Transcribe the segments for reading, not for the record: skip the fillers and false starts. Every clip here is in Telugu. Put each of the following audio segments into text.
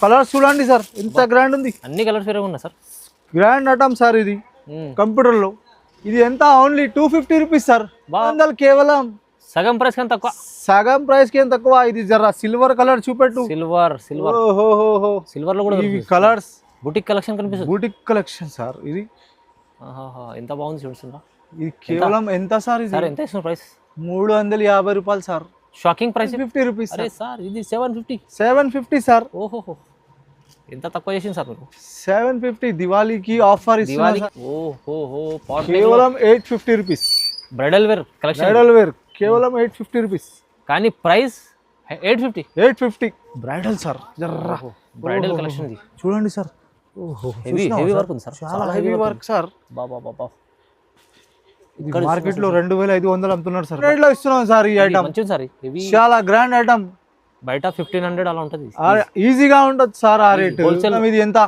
కలర్స్ చూడండి సార్ ఎంత గ్రాండ్ ఉంది. అన్ని కలర్స్ వేరే ఉన్నాయి సార్. గ్రాండ్ ఐటమ్ సార్ ఇది కంప్యూటర్ లో. ఇది ఎంత ఓన్లీ 250 రూపీస్ సార్. కేవలం సగం ప్రైస్ కన్నా తక్కువ. సగం ప్రైస్ కి తక్కువ. ఇది జరా సిల్వర్ కలర్ చూపెట్టు. సిల్వర్ సిల్వర్ లో కూడా ఇవి కలర్స్ బుటిక్ కలెక్షన్ కనిపిస్తుంది. బుటిక్ కలెక్షన్ సార్ ఇది. ఎంత బాగుంది చూస్తుందా. ఇది కేవలం ఎంత సార్ ఇది? సార్ ఎంత ఇస్తున్న ప్రైస్? 350 రూపాయలు సార్. Shocking price 50 rupees. అరే సార్ ఇది 750 సార్. ఓహో ఎంత తక్కువ చేసింది సార్ మీరు? 750 దివాళీకి ఆఫర్ ఇస్తున్నారు. ఓహో కేవలం 850 rupees. Bridal wear collection. Bridal wear కేవలం 850 రూపీస్. కానీ ప్రైస్ 850. Bridal sir. జర్రా బ్రైడల్ కలెక్షన్ ఇది చూడండి సార్. హెవీ వర్క్ ఉంది సార్. చాలా హెవీ వర్క్ సార్. బాబా మార్కెట్ లో 2500 అమ్ముతున్నారు సార్. రేట్ లో ఇస్తున్నాం సార్. ఈ ఐటమ్ మంచిది సార్. హెవీ చాలా గ్రాండ్ ఐటమ్. బయట 1500 అలా ఉంటుంది. ఈజీగా ఉంటుంది సార్ ఆ రేట్. ఇది ఎంత?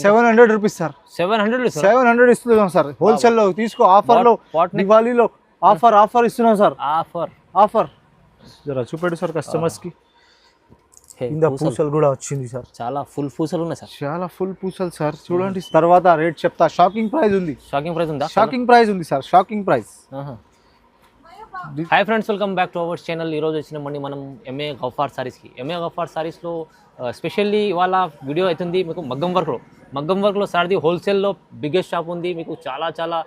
700 రూపీస్ సార్. 700 ఇస్తున్నాం సార్. హోల్సేల్ లో తీసుకో. ఆఫర్ లో దివాళీలో ఆఫర్ ఇస్తున్నాం సార్. ఆఫర్ జరా చూపెట్టు సార్ కస్టమర్స్ కి. కింద పూసలు కూడా వచ్చింది సార్. చాలా ఫుల్ పూసలు ఉన్నాయి సార్. చాలా ఫుల్ పూసలు సార్. చూడండి తర్వాత రేట్ చెప్తా. షాకింగ్ ప్రైస్ ఉంది. షాకింగ్ ప్రైస్ ఉందా? షాకింగ్ ప్రైస్ ఉంది sir. Shocking price. Hi friends, welcome back to our channel. ఈరోజు వచ్చినామండి మనం ఎంఏ గఫార్ సారీస్కి. ఎంఏ గఫార్ సారీస్లో స్పెషల్లీ ఇవాళ వీడియో అవుతుంది మీకు మగ్గం వర్క్లో సార్ది హోల్సేల్లో బిగ్గెస్ట్ షాప్ ఉంది. మీకు చాలా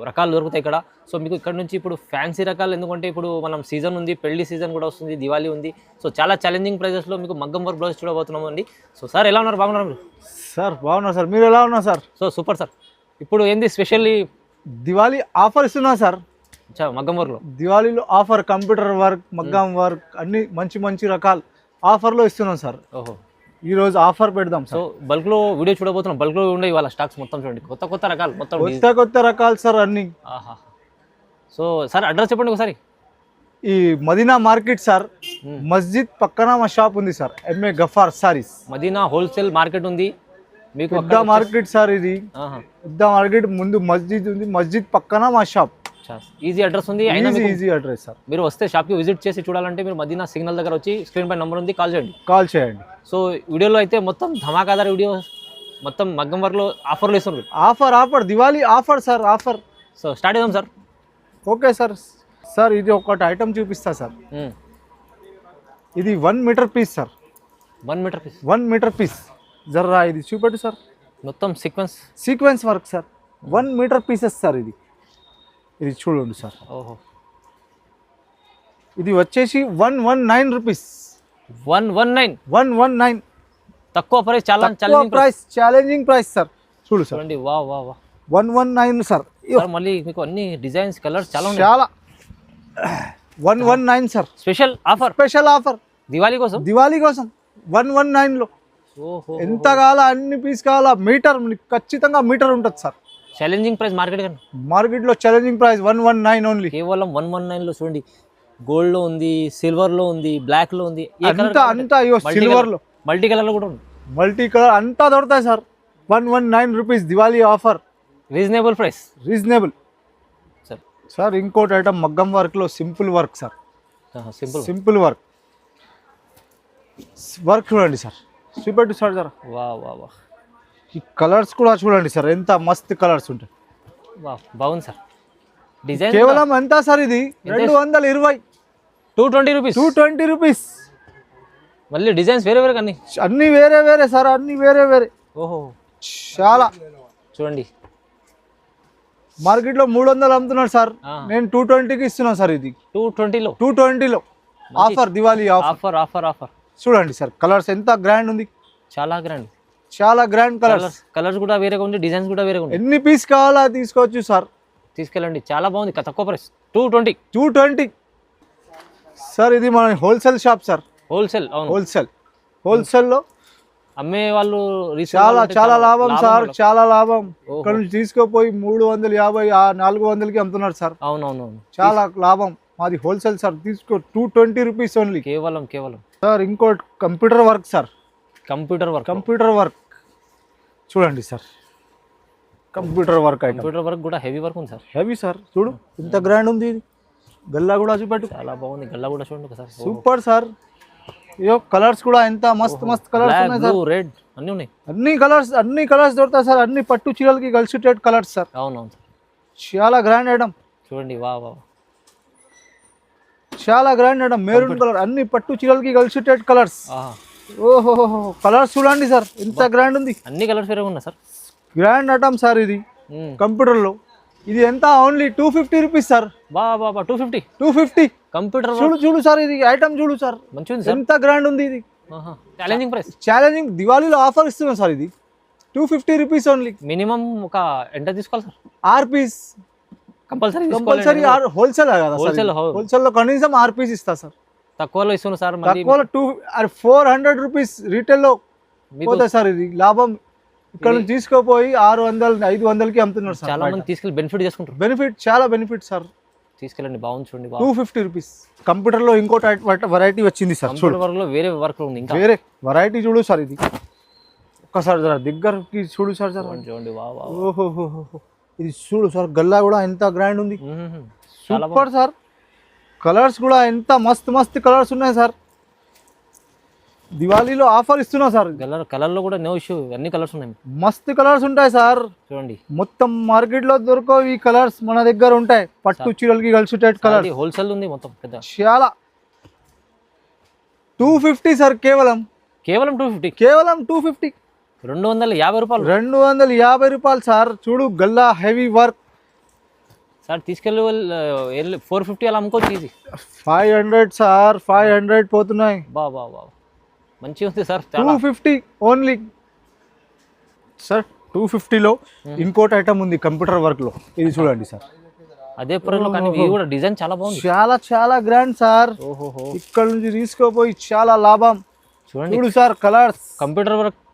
రకాలు దొరుకుతాయి ఇక్కడ. సో మీకు ఇక్కడ నుంచి ఇప్పుడు ఫ్యాన్సీ రకాలు, ఎందుకంటే ఇప్పుడు మనం సీజన్ ఉంది, పెళ్లి సీజన్ కూడా వస్తుంది, దివాళీ ఉంది. సో చాలా ఛాలెంజింగ్ ప్రైజెస్లో మీకు మగ్గం వర్క్ బ్లౌజ్ చూడబోతున్నాం అండి. సో సార్ ఎలా ఉన్నారు? బాగున్నారు మీరు? సార్ బాగున్నారు సార్. మీరు ఎలా ఉన్నారు సార్? So super sir. ఇప్పుడు ఏంది స్పెషల్లీ దివాళీ ఆఫర్ ఇస్తున్నా సార్. మగ్గం వర్క్లో దివాళీలో ఆఫర్. కంప్యూటర్ వర్క్, మగ్గం వర్క్ అన్ని మంచి రకాలు ఆఫర్లో ఇస్తున్నాం సార్. ఓహో, ఈ రోజు ఆఫర్ పెడదాం. సో బల్క్ లో వీడియో చూడబోతున్నాం. బల్క్ లో ఉండే ఇవాళ స్టాక్స్ మొత్తం చూడండి. కొత్త రకాలు, కొత్త రకాలు సార్ అన్ని. సో సార్ అడ్రస్ చెప్పండి ఒకసారి. ఈ మదీనా మార్కెట్ సార్. మస్జిద్ పక్కన మా షాప్ ఉంది sir. MA Gaffar saris. Madina wholesale market ఉంది మీకు. పెద్ద మార్కెట్ సార్ ఇది. పెద్ద మార్కెట్ ముందు మస్జిద్ ఉంది. మస్జిద్ పక్కన మా షాప్. ఈజీ అడ్రస్ ఉంది. Easy address sir. మీరు వస్తే షాప్ కి విజిట్ చేసి చూడాలంటే మీరు మదీనా సిగ్నల్ దగ్గర వచ్చి స్క్రీన్ పై నంబర్ ఉంది, కాల్ చేయండి. సో వీడియోలో అయితే మొత్తం ధమాకాదార్ వీడియో, మొత్తం మగ్గం వర్క్ లో ఆఫర్లు ఇస్తున్నారు. Offer Diwali offer sir. Offer. So start చేద్దాం సార్. Okay sir. సార్ ఇది ఒకటి ఐటమ్ చూపిస్తా సార్. ఇది 1 metre piece sir. 1 metre piece. జర్రా ఇది చూపెట్టు సార్. మొత్తం sequence work sir. 1 metre pieces sir. ఇది చూడండి సార్. ఓహో, ఇది వచ్చేసి 119 రూపీస్. 119 తక్కువ ప్రైస్. చాలా ఛాలెంజింగ్ ప్రైస్ సార్. చూడండి. వా 119 సార్. మళ్ళీ మీకు అన్ని డిజైన్స్, కలర్స్ చాలా 119 సార్. స్పెషల్ ఆఫర్ దివాళీ కోసం 119 లో. ఎంత కావాలా అన్ని పీస్ కావాలా. మీటర్ ఖచ్చితంగా మీటర్ ఉంటుంది సార్. ఛాలెంజింగ్ ప్రైస్ మార్కెట్ లో ఛాలెంజింగ్ ప్రైస్ 119 ఓన్లీ. కేవలం 119 లో. చూడండి, గోల్డ్ లో ఉంది, సిల్వర్ లో ఉంది, బ్లాక్ లో ఉంది, అంతా సిల్వర్ లో, మల్టీ కలర్ లో కూడా ఉంది. మల్టీ కలర్ అంతా దొరుకుతాయి sir. 119 rupees Diwali offer. Reasonable price. Sir ఇంకోటి ఐటమ్ మగ్గం వర్క్ లో simple work sir. Simple work చూడండి సార్. చూపెట్టు సార్ జరా. వా ఈ కలర్స్ కూడా చూడండి సార్. ఎంత మస్త్ కలర్స్ ఉంటాయి. బాగుంది సార్. డిజైన్ కేవలం ఎంత సార్? ఇది 220. 220 రూపీస్. మళ్ళీ డిజైన్స్ వేరే అన్ని వేరే సార్. అన్ని వేరే. ఓహో, చాలా. చూడండి, మార్కెట్ లో 300 అమ్ముతున్నారు సార్. నేను 220కి ఇస్తున్నాను సార్. ఇది 220 లో ఆఫర్. దివాళీ ఆఫర్. చూడండి సార్ కలర్స్ ఎంత గ్రాండ్ ఉంది. చాలా గ్రాండ్ కలర్స్ కూడా వేరేగా ఉంది, డిజైన్స్ కూడా వేరేగా ఉంది. ఎన్ని పీస్ కావాలా తీసుకోవచ్చు సార్. తీసుకెళ్ళండి. చాలా బాగుంది. తక్కువ ప్రైస్ 220 సార్. ఇది మన హోల్సేల్ షాప్ సార్. హోల్సేల్ లో అమ్మే వాళ్ళు చాలా లాభం సార్. చాలా లాభం. ఇక్కడ నుంచి తీసుకుపోయి 350 400కి అమ్ముతున్నారు సార్. అవునవును, చాలా లాభం. మాది హోల్సేల్ సార్. తీసుకో 220 రూపీస్ ఓన్లీ. కేవలం సార్ ఇంకోటి computer work sir. Computer work చూడండి సార్. కంప్యూటర్ వర్క్ కూడా హెవీ వర్క్ ఉంది సార్. Heavy sir. చూడు ఇంత గ్రాండ్ ఉంది. ఇది గల్లా కూడా చూపెట్టు. చాలా బాగుంది. గల్లా కూడా చూడండి సార్. Super sir. ఇయో కలర్స్ కూడా ఎంత మస్తు మస్తు కలర్స్ ఉన్నాయి సార్. రెడ్ అన్ని ఉన్నాయి. అన్ని కలర్స్ దొరుకుతాయి సార్. అన్ని పట్టు చీరలకి కలిసిటెడ్ కలర్స్ సార్. అవునవును సార్. చాలా గ్రాండ్ ఐటమ్ చూడండి. వా వా చాలా గ్రాండ్ ఐటమ్. మెరూన్ కలర్ అన్ని పట్టు చీరలకి కలిసిటెడ్ కలర్స్. ఓహో కలర్స్ చూడండి సార్ ఎంత గ్రాండ్ ఉంది. అన్ని కలర్స్ వేరే ఉన్నాయి సార్. గ్రాండ్ ఐటమ్ సార్ ఇది. కంప్యూటర్ లో ఇది ఎంత ఓన్లీ 250 రూపీస్ సార్. బా బా బా 250 కంప్యూటర్. చూడు సార్ ఇది ఐటమ్ చూడు సార్ మంచిగా ఉంది సార్. ఎంత గ్రాండ్ ఉంది ఇది. Challenging price. ఛాలెంజింగ్ దివాళీలో ఆఫర్ ఇస్తున్నాం సార్. ఇది 250 రూపీస్ ఓన్లీ. మినిమం ఒక ఎంత తీసుకోవాలి సార్? 6 పీస్ కంపల్సరీ హోల్సేల్ కదా. హోల్సేల్ లో కనీసం 6 పీస్ ఇస్తా సార్. తక్కువలో ఇస్తున్నా సార్. తక్కువలో 400 రూపీస్ రీటైల్ లో పోతాయి సార్. ఇది లాభం. ఇక్కడ నుంచి తీసుకోపోయి 600-500కి అమ్ముతున్నారు సార్. చాలా మంది తీసుకెళ్ళి బెనిఫిట్ చేసుకుంటారు. బెనిఫిట్ చాలా బెనిఫిట్ సార్. తీసుకెళ్ళండి. బాగుంది చూడండి. 250 రూపీస్. కంప్యూటర్ లో ఇంకోటి వెరైటీ వచ్చింది సార్. కంప్యూటర్ వర్క్ లో వేరే వర్క్ ఉంది. ఇంకా వేరే వెరైటీ చూడు సార్. ఇది ఒక్కసారి జర దగ్గరకి చూడు సార్. చూడండి. వా వా ఓహో ఇది చూడు సార్. గల్లా కూడా ఎంత గ్రాండ్ ఉంది. Super sir. కలర్స్ కూడా ఎంత మస్తు కలర్స్ ఉన్నాయి సార్. దివాళీలో ఆఫర్ ఇస్తున్నా సార్. కలర్ లో కూడా నో ఇష్యూ. అన్ని కలర్స్ ఉన్నాయి. మస్తు కలర్స్ ఉంటాయి సార్. చూడండి. మొత్తం మార్కెట్ లో దొరకవు ఈ కలర్స్ మన దగ్గర ఉంటాయి. పట్టు చీరలకి కలిసిటెడ్ కలర్. హోల్సేల్ ఉంది మొత్తం పెద్ద. చాలా 250 సార్. కేవలం 250. కేవలం 250. 250 రూపాయలు. 250 రూపాయలు సార్. చూడు గల్లా హెవీ వర్క్ సార్. తీసుకెళ్ళి 450 అలా అమ్ముకోవచ్చు. ఈజీ. 500 సార్. 500 పోతున్నాయి. బా బా బా మంచిగా ఉంది సార్. 250 only sir. 250లో ఇంకోటి ఐటమ్ ఉంది కంప్యూటర్ వర్క్ లో. ఇది చూడండి సార్. అదే ప్రైస్ లో కానీ ఇది కూడా డిజైన్ చాలా బాగుంది. చాలా గ్రాండ్ సార్. ఇక్కడ నుంచి తీసుకోపోయి చాలా లాభం. చూడు sir colours.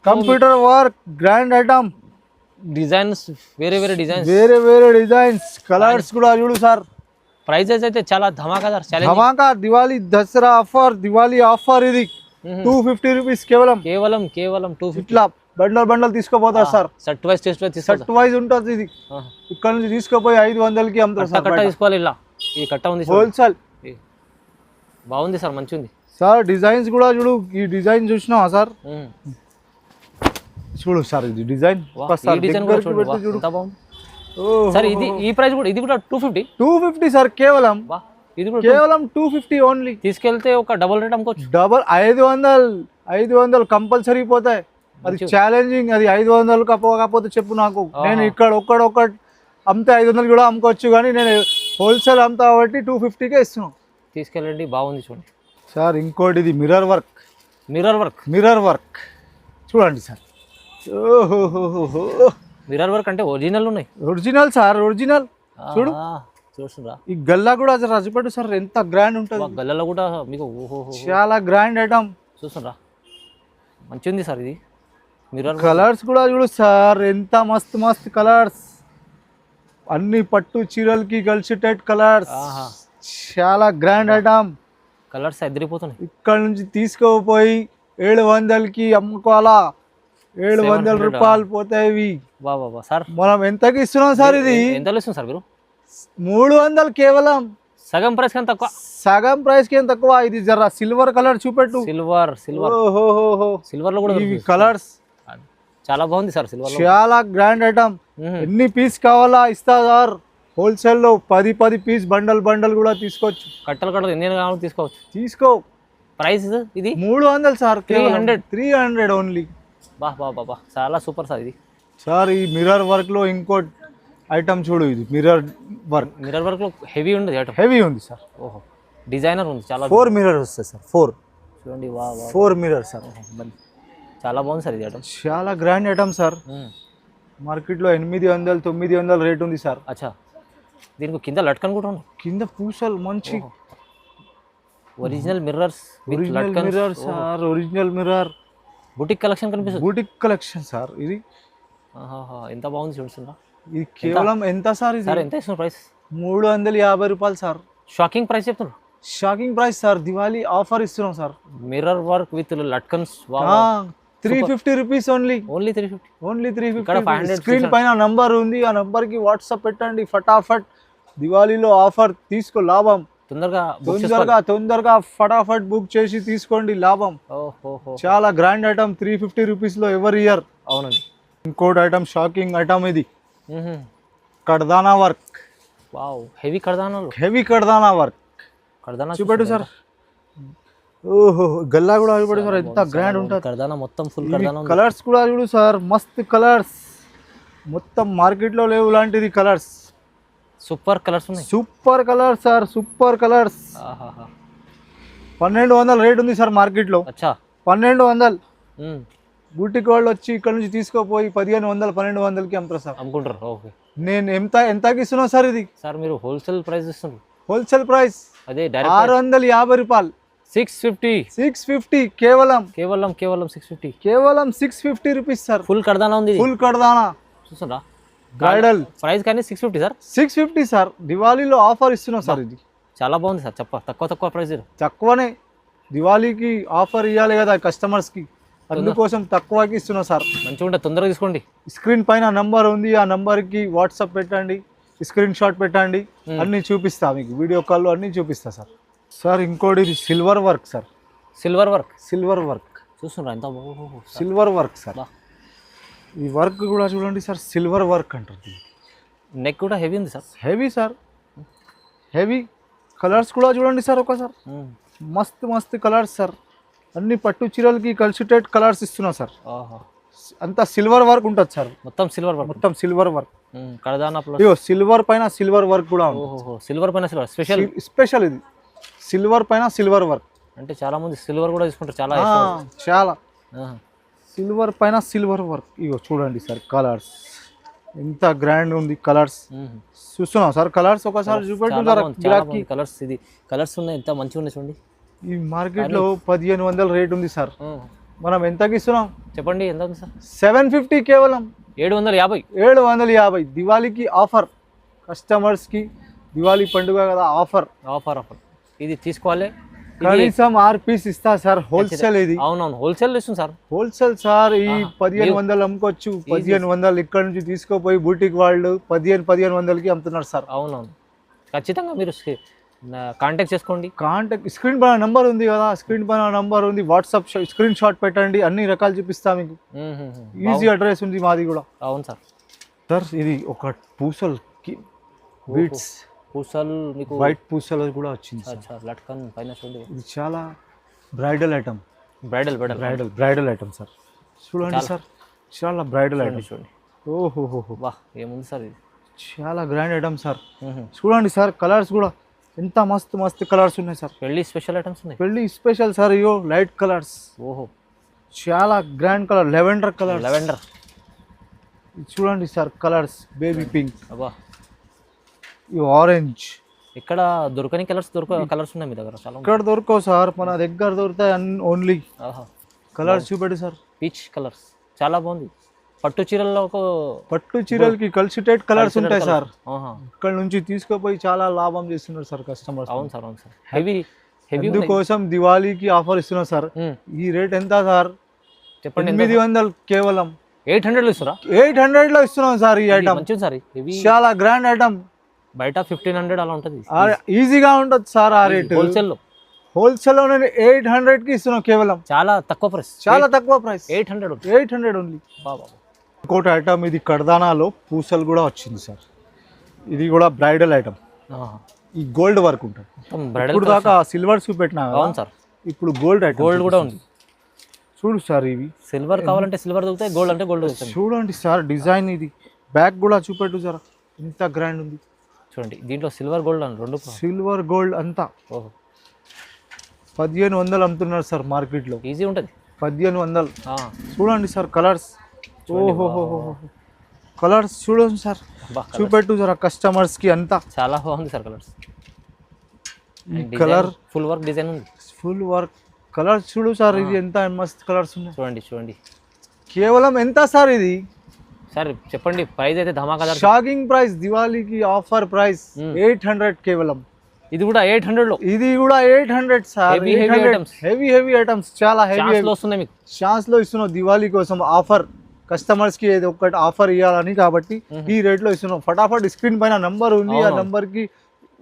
Computer work grand item. Designs వేరే డిజైన్స్ కలర్స్ కూడా చూడు సార్. ప్రైజెస్ అయితే చాలా ధమాకా. దివాళీ దసరా ఆఫర్. దివాళీ ఆఫర్ ఇది 250 రూపీస్. కేవలం 250. ఇట్లా బండల్ తీసుకోపోతారు సార్. సెట్ వైజ్ ఉంటుంది ఇది. ఇక్కడ నుంచి తీసుకోపోయి 500కి అమ్ముతారు సార్. కట్ట తీసుకోవాలి. ఇలా ఈ కట్ట ఉంది హోల్సేల్. బాగుంది సార్. మంచిగా ఉంది సార్. డిజైన్స్ కూడా చూడు. ఈ డిజైన్ చూసినావా సార్? చూడు సార్ ఇది డిజైన్. సార్ ఇది ఈ ప్రైస్ కూడా ఇది కూడా 250 సార్. కేవలం 250 ఓన్లీ. తీసుకెళ్తే ఒక డబుల్ రేట్ అమ్ముకోవచ్చు. 500 కంపల్సరీ పోతాయి. అది ఛాలెంజింగ్. అది 500 కాకపోతే చెప్పు నాకు. నేను ఇక్కడ ఒక్కటి అమ్మితే 500 కూడా అమ్ముకోవచ్చు. కానీ నేను హోల్సేల్ అమ్ముతా కాబట్టి 250కే ఇస్తున్నాను. తీసుకెళ్ళండి. బాగుంది చూడండి సార్. ఇంకోటి ఇది మిర్రర్ వర్క్ చూడండి సార్. మిర్రర్ వర్క్ అంటే ఒరిజినల్ సార్. ఒరిజినల్ చూడు. చూస్తుందా? ఈ గల్లా కూడా రజపెట్టు సార్. ఎంత గ్రాండ్ ఉంటుంది. గల్లాలో కూడా మీకు చాలా గ్రాండ్ ఐటమ్. చూస్తుందా? మంచిగా ఉంది సార్. ఇది మిర్రర్ కలర్స్ కూడా చూడు సార్. ఎంత మస్తు కలర్స్. అన్ని పట్టు చీరలకి కలిసిటెడ్ కలర్స్. చాలా గ్రాండ్ ఐటమ్. కలర్స్ ఎదిరిపోతున్నాయి. ఇక్కడ నుంచి తీసుకోపోయి 700కి అమ్ముకోవాలా. 700 రూపాయలు పోతాయి. బాబా సార్. మనం ఎంతకి ఇస్తున్నాం సార్? ఇది ఎంత ఇస్తుంది సార్ మీరు? 300. కేవలం సగం ప్రైస్ కి తక్కువ. తక్కువ. ఇది జర సిల్వర్ కలర్ చూపెట్టు. సిల్వర్ లో కూడా ఇవి కలర్స్ చాలా బాగుంది సార్. సిల్వర్ చాలా గ్రాండ్ ఐటమ్. ఎన్ని పీస్ కావాలా ఇస్తా సార్. హోల్సేల్ లో 10 పీస్ బండల్ కూడా తీసుకోవచ్చు. కట్టలు ఎన్ని కావాలో తీసుకో. ప్రైస్ ఇది 300 సార్. 300 ఓన్లీ. బా చాలా సూపర్ సార్. ఇది సార్ ఈ మిర్రర్ వర్క్ లో ఇంకోటి ఐటమ్ చూడు. ఇది మిర్రర్ వర్క్ లో హెవీ ఉంది. హెవీ ఉంది సార్. డిజైనర్ ఉంది. చాలా 4 మిర్రర్ వస్తాయి సార్. 4 చూడండి. 4 మిర్రర్ సార్. చాలా బాగుంది సార్. ఇది ఐటమ్ చాలా గ్రాండ్ ఐటమ్ సార్. మార్కెట్ లో 800-900 రేట్ ఉంది సార్. అచ్చా. దీనికి కింద లట్కన్ కూడా ఉంది. కింద పూసలు మంచి original mirrors. Sir. Original mirror. Boutique collection కనిపిస్తుంది. Boutique collection sir. ఇది ఎంత బాగుంది చూస్తుందా? ఇది కేవలం ఎంత సార్? ఇది ఎంత ఇస్తున్న ప్రైస్? 350 రూపాయలు సార్. షాకింగ్ ప్రైస్ చెప్తున్నారు. Shocking price sir. Diwali offer ఇస్తున్నాం సార్. మిర్రర్ వర్క్ విత్ లట్కన్స్. 350 రూపీస్ ఓన్లీ. 350. స్క్రీన్ పైన నంబర్ ఉంది. ఆ నంబర్ కి వాట్సాప్ పెట్టండి ఫటాఫట్. దివాళీలో ఆఫర్ తీసుకో. లాభం. తొందరగా ఫటాఫట్ బుక్ చేసి తీసుకోండి, లాభం. చాలా గ్రాండ్ ఐటమ్, 350 రూపీస్ లో ఎవరి ఇయర్. అవునండి. ఇంకోటి ఐటమ్, షాకింగ్ ఐటమ్ ఇది, కర్దానా వర్క్. వావ్, హెవీ కర్దానాలు. చూపెట్టు సార్. ఓహో, గల్లా కూడా చూపెట్టు సార్, ఎంత గ్రాండ్ ఉంటుంది. కర్దానా మొత్తం ఫుల్ కర్దానా. కలర్స్ కూడా చూడు సార్, మస్త్ కలర్స్, మొత్తం మార్కెట్ లో లేవు లాంటిది కలర్స్. సూపర్ కలర్స్ ఉన్నాయి. Super colours sir, super colours. 1200 rate ఉంది సార్ మార్కెట్ లో. 1200. బూటిక్ వాళ్ళు వచ్చి ఇక్కడ నుంచి తీసుకోపోయి 1500 1200కి అమ్ముతారు సార్. అమ్ముకుంటారు. ఓకే. నేను ఎంతకి ఇస్తున్నా సార్ ఇది? సార్ మీరు హోల్సేల్ ప్రైస్ ఇస్తున్నారు. హోల్సేల్ ప్రైస్ అదే 650 రూపాయలు. 650 కేవలం 650. కేవలం 650 రూపీస్ సార్. ఫుల్ కర్దానా ఉంది. ఫుల్ కర్దానా చూసారా? బ్రైడల్ ప్రైస్ కానీ 650 సార్. 650 సార్. దివాళీలో ఆఫర్ ఇస్తున్నాం సార్. ఇది చాలా బాగుంది సార్. తక్కువ ప్రైస్. తక్కువనే, దివాళీకి ఆఫర్ ఇవ్వాలి కదా కస్టమర్స్ కి, అందుకోసం తక్కువకి ఇస్తున్నాం సార్. మంచిగా ఉంటుంది, తొందరగా తీసుకోండి. స్క్రీన్ పైన నంబర్ ఉంది, ఆ నంబర్ కి వాట్సాప్ పెట్టండి, స్క్రీన్ షాట్ పెట్టండి, అన్ని చూపిస్తా మీకు, వీడియో కాల్లో అన్ని చూపిస్తా సార్. సార్ ఇంకోటి ఇది silver work sir. Silver work చూస్తున్నారా? ఎంత సిల్వర్ వర్క్ సార్. ఈ వర్క్ కూడా చూడండి సార్, సిల్వర్ వర్క్ అంటారు. నెక్ కూడా హెవీ ఉంది sir. Heavy sir, heavy. Colours కూడా చూడండి సార్ ఒకసారి, మస్త్ కలర్స్ సార్. అన్ని పట్టు చీరలకి కల్సిటేట్ కలర్స్ ఇస్తున్నా సార్. అంతా సిల్వర్ వర్క్ ఉంటుంది సార్. మొత్తం సిల్వర్ వర్క్. కర్దానా ప్లస్ సిల్వర్ పైన సిల్వర్ వర్క్ కూడా ఉంది. సిల్వర్ పైన సిల్వర్ స్పెషల్ ఇది, సిల్వర్ పైన సిల్వర్ వర్క్. అంటే చాలా మంది సిల్వర్ కూడా తీసుకుంటారు. చాలా సిల్వర్ పైన సిల్వర్ వర్క్. ఇగో చూడండి సార్, కలర్స్ ఎంత గ్రాండ్ ఉంది. కలర్స్ చూస్తున్నాం సార్. కలర్స్ ఒకసారి చూపెట్టుంటారు. కలర్స్ ఇది కలర్స్ ఉన్నాయి, ఎంత మంచిగా ఉన్నాయి చూడండి. ఈ మార్కెట్ లో 1500 రేట్ ఉంది సార్. మనం ఎంతకి ఇస్తున్నాం చెప్పండి? ఎంత ఉంది సార్? 750 కేవలం. 750. దివాళీకి ఆఫర్, కస్టమర్స్ కి దివాళీ పండుగ కదా, ఆఫర్. ఇది తీసుకోవాలి. కనీసం 6 పీస్ ఇస్తా సార్. హోల్సేల్ ఇది. అవునవును, హోల్సేల్ ఇస్తుంది సార్. Wholesale sir. ఈ 1500 అమ్ముకోవచ్చు. 1500 ఇక్కడ నుంచి తీసుకోపోయి బూటిక్ వాళ్ళు 1500కి అమ్ముతున్నారు సార్. అవునవును, ఖచ్చితంగా మీరు కాంటాక్ట్ చేసుకోండి. స్క్రీన్ పైన నంబర్ ఉంది కదా, వాట్సాప్ స్క్రీన్ షాట్ పెట్టండి, అన్ని రకాలు చూపిస్తా మీకు. ఈజీ అడ్రస్ ఉంది మాది కూడా. అవును సార్. ఇది ఒక పూసల్ బీట్స్, పూసలు మీకు వైట్ పూసలు కూడా వచ్చింది సార్. లట్కన్ పైన చూడండి. ఇది చాలా bridal item. Bridal item sir. చూడండి సార్, చాలా బ్రైడల్ ఐటమ్ చూడండి. ఓహో, ఏముంది సార్ ఇది? చాలా గ్రాండ్ ఐటమ్ సార్. చూడండి సార్, కలర్స్ కూడా ఎంత మస్తు కలర్స్ ఉన్నాయి సార్. పెళ్లి స్పెషల్ ఐటమ్స్ ఉన్నాయి. పెళ్లి స్పెషల్ సార్. ఇయో లైట్ కలర్స్. ఓహో, చాలా గ్రాండ్ కలర్. లెవెండర్ చూడండి sir. Colours baby pink, orange. ఇక్కడ దొరకని కలర్స్ ఉన్నాయి మీ దగ్గర? చాలా ఇక్కడ దొరకవు సార్, మన దగ్గర దొరుకుతాయి ఓన్లీ. కలర్స్ చూపెట్టు సార్. పీచ్ కలర్స్ చాలా బాగుంది. పట్టు చీరలకి కల్సిటేట్ కలర్స్ ఉంటాయి సార్. ఇక్కడ నుంచి తీసుకుపోయి చాలా లాభం చేస్తున్నారు సార్ కస్టమర్స్. అవును సార్. హెవీ కోసం దివాళీకి ఆఫర్ ఇస్తున్నారు సార్. ఈ రేట్ ఎంత సార్ చెప్పండి? 800 కేవలం. 800 ఇస్తారా? 800 లో ఇస్తున్నాం సార్. ఈ ఐటమ్ చాలా గ్రాండ్ ఐటమ్. బయట 1500 అలా ఉంటుంది. ఈజీగా ఉంటుంది సార్ ఆ రేట్. హోల్సేల్ లో 800కి ఇస్తున్నాం కేవలం. చాలా తక్కువ ప్రైస్. 800 ఓన్లీ. ఇంకోటి ఐటమ్, ఇది కర్దానాలో పూసలు కూడా వచ్చింది సార్. ఇది కూడా బ్రైడల్ ఐటమ్. ఈ గోల్డ్ వర్క్ ఉంటుంది. ఇప్పుడు దాకా సిల్వర్ చూపెట్టినా సార్, ఇప్పుడు గోల్డ్ కూడా ఉంది. చూడు సార్, ఇవి సిల్వర్ కావాలంటే సిల్వర్ దొరుకుతాయి, గోల్డ్ అంటే గోల్డ్ దొరుకుతాయి. చూడండి సార్ డిజైన్. ఇది బ్యాక్ కూడా చూపెట్టు సార్, ఎంత గ్రాండ్ ఉంది చూడండి. దీంట్లో సిల్వర్ గోల్డ్ అని రెండు. సిల్వర్ గోల్డ్ అంతా. 1500 అమ్ముతున్నారు సార్ మార్కెట్ లో. ఈజీ ఉంటుంది. 1500. చూడండి సార్ కలర్స్. ఓహో, కలర్స్ చూడండి సార్. చూపెట్టు సార్ కస్టమర్స్ కి. అంతా చాలా బాగుంది sir colours. Colour full work design ఉంది. ఫుల్ వర్క్ కలర్స్ చూడు సార్. ఇది ఎంత మస్త్ కలర్స్ ఉన్నాయి. చూడండి. కేవలం ఎంత సార్ ఇది? సార్ చెప్పండి ప్రైస్ అయితే ధమాకా. షాకింగ్ ప్రైస్, దివాళీకి ఆఫర్ ప్రైస్ 800 కేవలం. ఇది కూడా 800 లో. ఇది కూడా 800 సార్. హెవీ ఐటమ్స్ చాలా హెవీ వస్తున్నాయి మీకు. ఛాన్స్ లో ఇస్తున్నాం దివాళీ కోసం ఆఫర్. కస్టమర్స్ కి ఏదో ఒకటి ఆఫర్ ఇవ్వాలని కాబట్టి ఈ రేట్ లో ఇస్తున్నాం. ఫటాఫట్ స్క్రీన్ పైన నంబర్ ఉంది, ఆ నంబర్ కి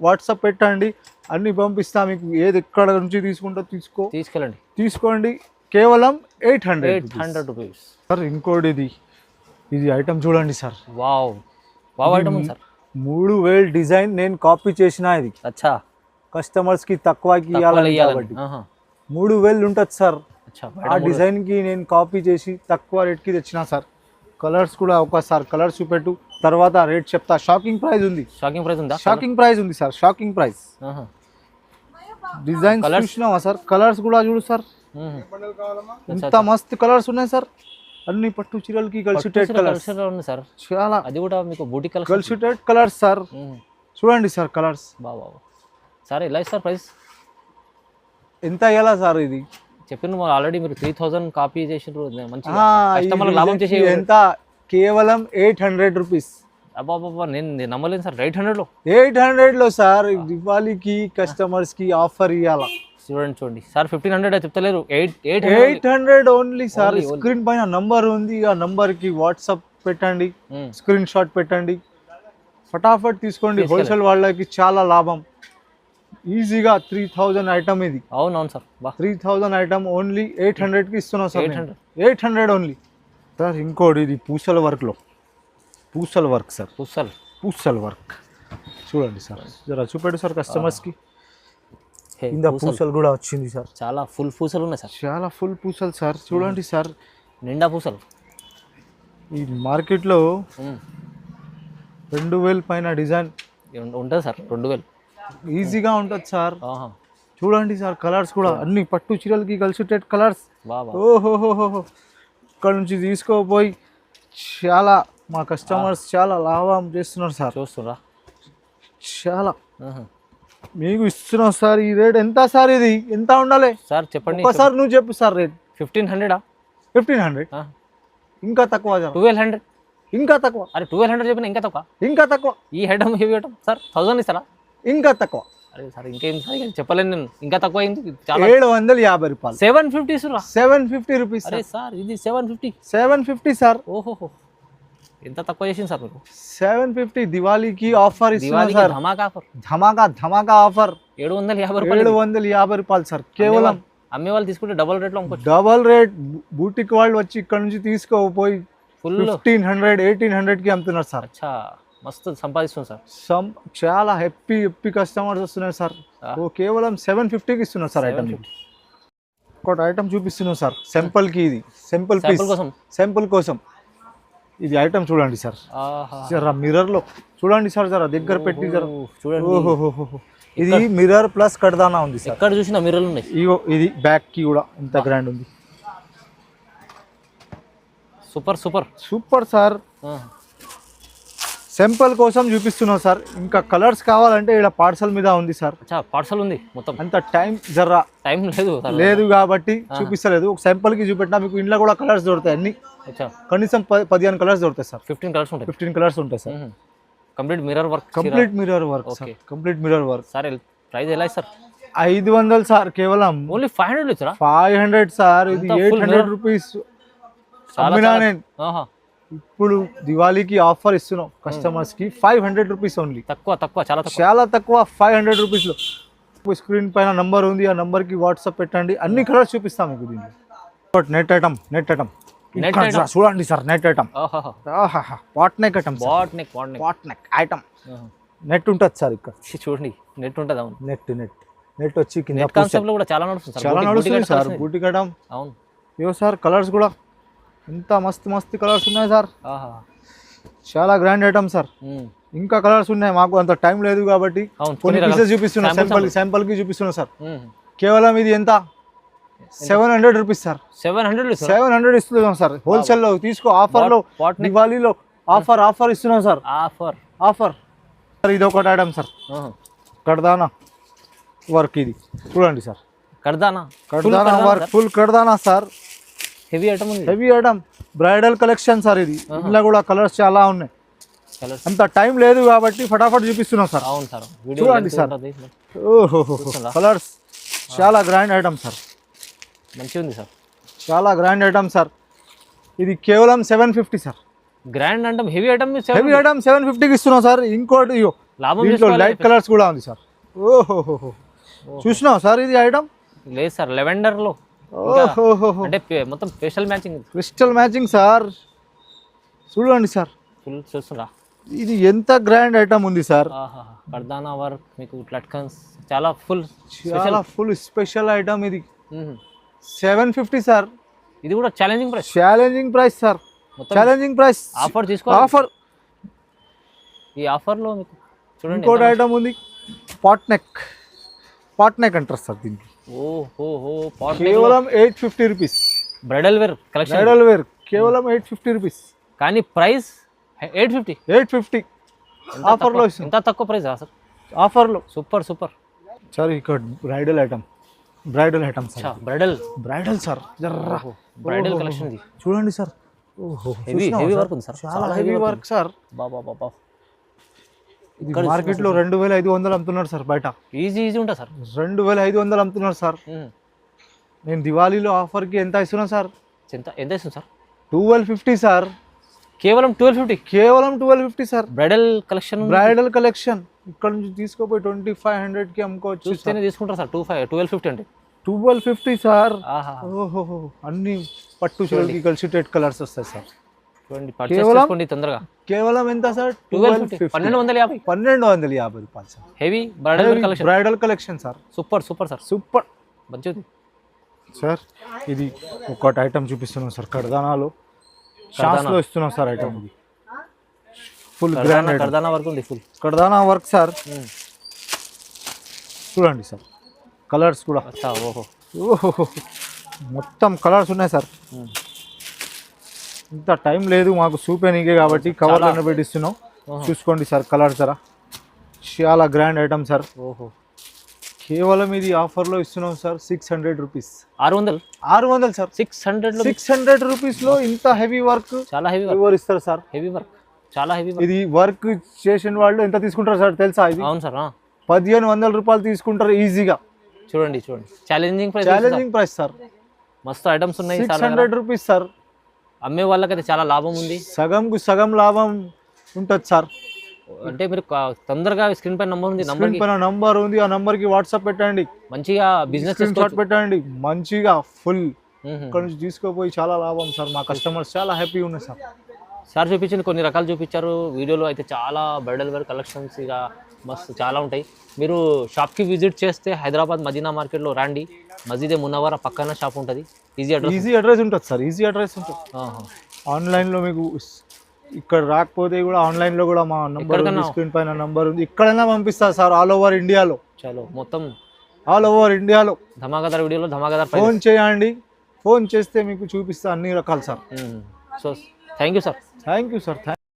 వాట్సాప్ పెట్టండి, అన్ని పంపిస్తా మీకు. ఏది ఎక్కడ నుంచి తీసుకుంటా తీసుకోండి. కేవలం 800 రూపీస్ సార్. ఇంకోటి ఇది ఐటమ్ చూడండి sir. Wow item sir. 3000 design నేను కాపీ చేసిన. ఇది అచ్చా కస్టమర్స్ కి తక్కువకి ఇవ్వాలి కాబట్టి 3000 ఉంటుంది సార్. ఆ డిజైన్ కి నేను కాపీ చేసి తక్కువ రేట్ కి తెచ్చిన సార్. కలర్స్ కూడా ఒకసారి కలర్స్ చూపెట్టు, తర్వాత రేట్ చెప్తా. షాకింగ్ ప్రైస్ ఉంది సార్. Shocking price. డిజైన్ చూసినావా సార్? కలర్స్ కూడా చూడు సార్, ఎంత మస్తు కలర్స్ ఉన్నాయి సార్. అన్ని పట్టు చీరలకి కల్సిటెడ్ కలర్స్ సార్. చాలా, అది కూడా మీకు బూటీ కలర్ కల్సిటెడ్ కలర్స్ సార్. చూడండి సార్ కలర్స్. బాబా సార్ ఎలా సార్ ప్రైస్ ఎంత ఇవ్వాలా సార్? ఇది చెప్పిన ఆల్రెడీ మీరు 3000 కాపీ చేసినారు, మంచి కస్టమర్ లాభం చేసి. ఎంత? కేవలం 800 రూపీస్. అబ్బాబ్బా నేను నమ్మలేను సార్. 800లో సార్. దివాళీకి కస్టమర్స్ కి ఆఫర్ ఇవ్వాలా? చూడండి సార్. 1500 చెప్తలేరు, 800 only sir. స్క్రీన్ పైన నంబర్ ఉంది, ఆ నంబర్ కి వాట్సాప్ పెట్టండి, స్క్రీన్ షాట్ పెట్టండి, ఫటాఫట్ తీసుకోండి. హోల్సేల్ వాళ్ళకి చాలా లాభం. ఈజీగా 3000 ఐటమ్ ఇది. అవునవును సార్. 3000 ఐటమ్ ఓన్లీ 800కి ఇస్తున్నాం సార్. 800 only sir. ఇంకోటి ఇది పూసల వర్క్ సార్. పూసల్ వర్క్ చూడండి సార్. జరా చూపెట్టు సార్ కస్టమర్స్ కి. కింద పూసలు కూడా వచ్చింది సార్. చాలా ఫుల్ పూసలు ఉన్నాయి సార్. చాలా ఫుల్ పూసలు సార్. చూడండి సార్, నిండా పూసలు. ఈ మార్కెట్లో 2000 పైన డిజైన్ ఉంటుంది సార్. 2000 ఈజీగా ఉంటుంది సార్. చూడండి సార్ కలర్స్ కూడా అన్ని పట్టు చీరలకి కల్సిటెడ్ కలర్స్. ఓహోహోహో, ఇక్కడ నుంచి తీసుకోపోయి చాలా మా కస్టమర్స్ చాలా లాభం చేస్తున్నారు సార్. చూస్తున్నా చాలా మీకు ఇస్తున్నాం సార్. ఈ రేట్ ఎంత సార్? ఇది ఎంత ఉండాలి సార్ చెప్పండి ఒకసారి. నువ్వు చెప్పు సార్ రేట్. 1500 ఇంకా తక్కువ. 1200 ఇంకా తక్కువ. అరే 1200 చెప్పిన ఇంకా తక్కువ. ఈ ఐటమ్ హెవీ ఐటమ్ సార్ 1000 ఇస్తారా? ఇంకా తక్కువ. అరే సార్ ఇంకేం సార్ చెప్పలేను నేను. ఇంకా తక్కువ అయింది. 750 రూపాయలు. 750 రూపీస్. అరే సార్ ఇది 750 సార్. ఓహో ఎంత తక్కువ చేసింది సార్ మీరు? 750 దివాళీకి ఆఫర్ ఇస్తున్నారు సార్. ధమాకా ఆఫర్. 750 రూపాయలు సార్. కేవలం అమ్మే వాళ్ళు తీసుకుంటే డబుల్ రేట్లో అమ్ముకోవచ్చు. Double rate. బూటిక్ వాళ్ళు వచ్చి ఇక్కడ నుంచి తీసుకోపోయి ఫుల్ 1500 1800కి అమ్ముతున్నారు సార్. అచ్చా మస్తు సంపాదిస్తుంది సార్. చాలా హ్యాపీ కస్టమర్స్ వస్తున్నారు సార్. కేవలం 750కి ఇస్తున్నారు సార్ ఐటమ్. ఒక ఐటమ్ చూపిస్తున్నాం సార్ సింపుల్ కి. ఇది సింపుల్ కోసం ఇది ఐటమ్ చూడండి సార్. జరా మిర్రర్ లో చూడండి సార్, జరా దగ్గర పెట్టి జరా చూడండి. ఇది మిర్రర్ ప్లస్ కడ్దానా ఉంది సార్. ఎక్కడ చూసినా మిర్రర్లు ఉన్నాయి. ఇది బ్యాక్ కి కూడా ఎంత గ్రాండ్ ఉంది. Super sir. సింపుల్ కోసం చూపిస్తున్నాం సార్. ఇంకా కలర్స్ కావాలంటే ఇక్కడ పార్సల్ మీద ఉంది సార్. పార్సల్ ఉంది మొత్తం. అంత టైం లేదు కాబట్టి చూపిస్తలేదు. ఒక సింపుల్ కి చూపెట్టినా మీకు ఇంట్లో కూడా కలర్స్ దొరుకుతాయి. అన్ని కనీసం 15 కలర్స్ దొరుకుతాయి సార్. 15 కలర్స్ ఉంటాయి sir. Complete mirror work sir. Price ఎలా సార్? 500 సార్. కేవలం ఓన్లీ 500 500 సార్. ఇది 800 రూపీస్. ఇప్పుడు దివాళీకి ఆఫర్ ఇస్తున్నాం కస్టమర్స్ కి 500 రూపీస్ ఓన్లీ. చాలా తక్కువ 500 రూపీస్ లో. స్క్రీన్ పైన నంబర్ ఉంది, ఆ నంబర్ కి వాట్సాప్ పెట్టండి, అన్ని కలర్స్ చూపిస్తాం మీకు. దీంట్లో నెట్ ఐటమ్ చూడండి sir. Net item pot neck item. Net ఉంటుంది సార్ ఇక్కడ. చూడండి నెట్ ఉంటుంది. అవును నెట్ వచ్చి కింద కాన్సెప్ట్ లో కూడా చాలా నడుస్తుంది సార్. బూటీ కటం. అవును. ఇవో సార్ కలర్స్ కూడా ఎంత మస్తు కలర్స్ ఉన్నాయి సార్. చాలా గ్రాండ్ ఐటమ్ సార్. ఇంకా కలర్స్ ఉన్నాయి. మాకు అంత టైం లేదు కాబట్టి కొన్ని పీసెస్ చూపిస్తున్నా. శాంపుల్ కి చూపిస్తున్నా సార్. కేవలం ఇది ఎంత? 700 రూపీస్ సార్. 700 ఇస్తున్నాం సార్. హోల్సేల్ లో తీసుకో. ఆఫర్ లో దివాళీలో ఆఫర్ ఇస్తున్నాం సార్. Offer sir. ఇది ఒకటి ఐటమ్ సార్. కడ్దానా వర్క్. ఇది చూడండి సార్. కడ్దానా వర్క్ ఫుల్ కడ్దానా sir. Heavy item bridal collection sir. ఇది ఇందులో కూడా కలర్స్ చాలా ఉన్నాయి. అంత టైం లేదు కాబట్టి ఫటాఫట్ చూపిస్తున్నాం సార్. చూడండి సార్. ఓహో కలర్స్ చాలా గ్రాండ్ ఐటమ్ సార్. మంచిగా ఉంది సార్. చాలా గ్రాండ్ ఐటమ్ సార్. ఇది కేవలం 750 sir. Grand item heavy item 750కి ఇస్తున్నాం సార్. ఇంకోటి లాభం దీంట్లో చేసుకోవాలి. లైట్ కలర్స్ కూడా ఉంది సార్. ఓహోహో, చూసినావు సార్ ఇది ఐటమ్? లేదు సార్, లెవెండర్ లో ఓహోహో, అంటే మొత్తం special matching, crystal matching sir. చూడండి సార్, ఫుల్ చూస్తున్నా. ఇది ఎంత గ్రాండ్ ఐటమ్ ఉంది సార్. కర్దానా వర్క్ మీకు లట్కన్స్ చాలా ఫుల్ స్పెషల్ ఐటమ్ ఇది. 750 సార్. ఇది కూడా challenging price sir. Challenging price. Offer తీసుకో. ఆఫర్. ఈ ఆఫర్ లో మీకు చూడండి ఇంకోటి ఐటమ్ ఉంది, పాట్ నెక్ అంటారు సార్ దీనికి. ఓహో, కేవలం 850 రూపీస్. బ్రైడల్ వేర్ కలెక్షన్, కేవలం 850 రూపీస్. కానీ ప్రైస్ 850. ఆఫర్లో ఎంత తక్కువ ప్రైస్ సార్ ఆఫర్లో. సూపర్ సార్ ఇక్కడ bridal item sir. Bridal sir. Bridal collection ఇది చూడండి సార్. హెవీ వర్క్ ఉంది సార్, చాలా హెవీ వర్క్ సార్. బాబా ఇది మార్కెట్ లో 2500 అమ్ముతున్నారు సార్. బయట ఈజీ ఉంటుంది సార్, 2500 అమ్ముతున్నారు సార్. నేను దివాళీలో ఆఫర్ కి ఎంత ఇస్తున్నా సార్? ఎంత ఇస్తుంది సార్? 1250 సార్. కేవలం 1250 సార్. బ్రైడల్ కలెక్షన్ ఇక్కడ నుంచి తీసుకోపోయి 2500 కి అమ్ముకోవచ్చు. చూస్తేనే తీసుకుంటారు సార్. 1250 అంటే 1250 సార్. ఓహో, అన్ని పట్టు చీరలకి కలిసి 8 కలర్స్ వస్తాయి సార్. చూడండి, పర్చేస్ చేసుకోండి తొందరగా. కేవలం ఎంత సార్? 1250 రూపాయలు sir. Heavy bridal collection sir. Super sir, మంచిది సార్. ఇది ఒకటి ఐటమ్ చూపిస్తున్నాం సార్. కర్దానాలో షాన్స్లో ఇస్తున్నాం సార్ ఐటమ్. ఇది ఫుల్ గ్రాండ్ కర్దానా వర్క్ ఉంది. కర్దానా వర్క్ సార్. చూడండి సార్, కలర్స్ కూడా. ఓహో, మొత్తం కలర్స్ ఉన్నాయి సార్. ఇంత టైం లేదు మాకు చూపేనికే కాబట్టి కవర్లో పెట్టిస్తున్నాం. చూసుకోండి సార్ కలర్స్ జరా. చాలా గ్రాండ్ ఐటమ్ సార్. కేవలం ఇది ఆఫర్లో ఇస్తున్నాం సార్. 600 రూపీస్. 600 సార్. 600 రూపీస్ లో ఇంత హెవీ వర్క్. చాలా హెవీ వర్క్ ఇస్తారు సార్. చాలా హెవీ. ఇది వర్క్ చేసిన వాళ్ళు ఎంత తీసుకుంటారు సార్ తెలుసా? ఇది అవును సార్, 1500 రూపాయలు తీసుకుంటారు ఈజీగా. చూడండి ఛాలెంజింగ్ ప్రైస్ సార్. మస్తు ఐటమ్స్ ఉన్నాయి. 600 రూపీస్ సార్. అమ్మే వాళ్ళకైతే చాలా లాభం ఉంది. సగం లాభం ఉంటుంది సార్. అంటే మీరు తొందరగా స్క్రీన్ పైన నంబర్ ఉంది, ఆ నంబర్ కి వాట్సాప్ పెట్టండి. మంచిగా బిజినెస్ పెట్టండి. మంచిగా ఫుల్ ఇక్కడ నుంచి తీసుకోపోయి చాలా లాభం సార్. మా కస్టమర్స్ చాలా హ్యాపీ ఉన్నాయి సార్. సార్ చూపించింది కొన్ని రకాలు చూపించారు వీడియోలో. అయితే చాలా బ్రైడల్ వేర్ కలెక్షన్స్ ఇక మస్తు చాలా ఉంటాయి. మీరు షాప్కి విజిట్ చేస్తే హైదరాబాద్ మదీనా మార్కెట్లో రండి. మసీదే మునవ్వరా పక్కన షాప్ ఉంటుంది. ఈజీ అడ్రస్ ఉంటుంది సార్. ఉంటుంది. ఆన్లైన్లో మీకు ఇక్కడ రాకపోతే కూడా ఆన్లైన్లో కూడా మా నంబర్ స్క్రీన్ పైన నంబర్ ఉంది. ఎక్కడైనా పంపిస్తారు సార్. ఆల్ ఓవర్ ఇండియాలో. ధమాకాదార్ వీడియోలో ఫోన్ చేయండి. ఫోన్ చేస్తే మీకు చూపిస్తా అన్ని రకాలు sir. So thank you sir.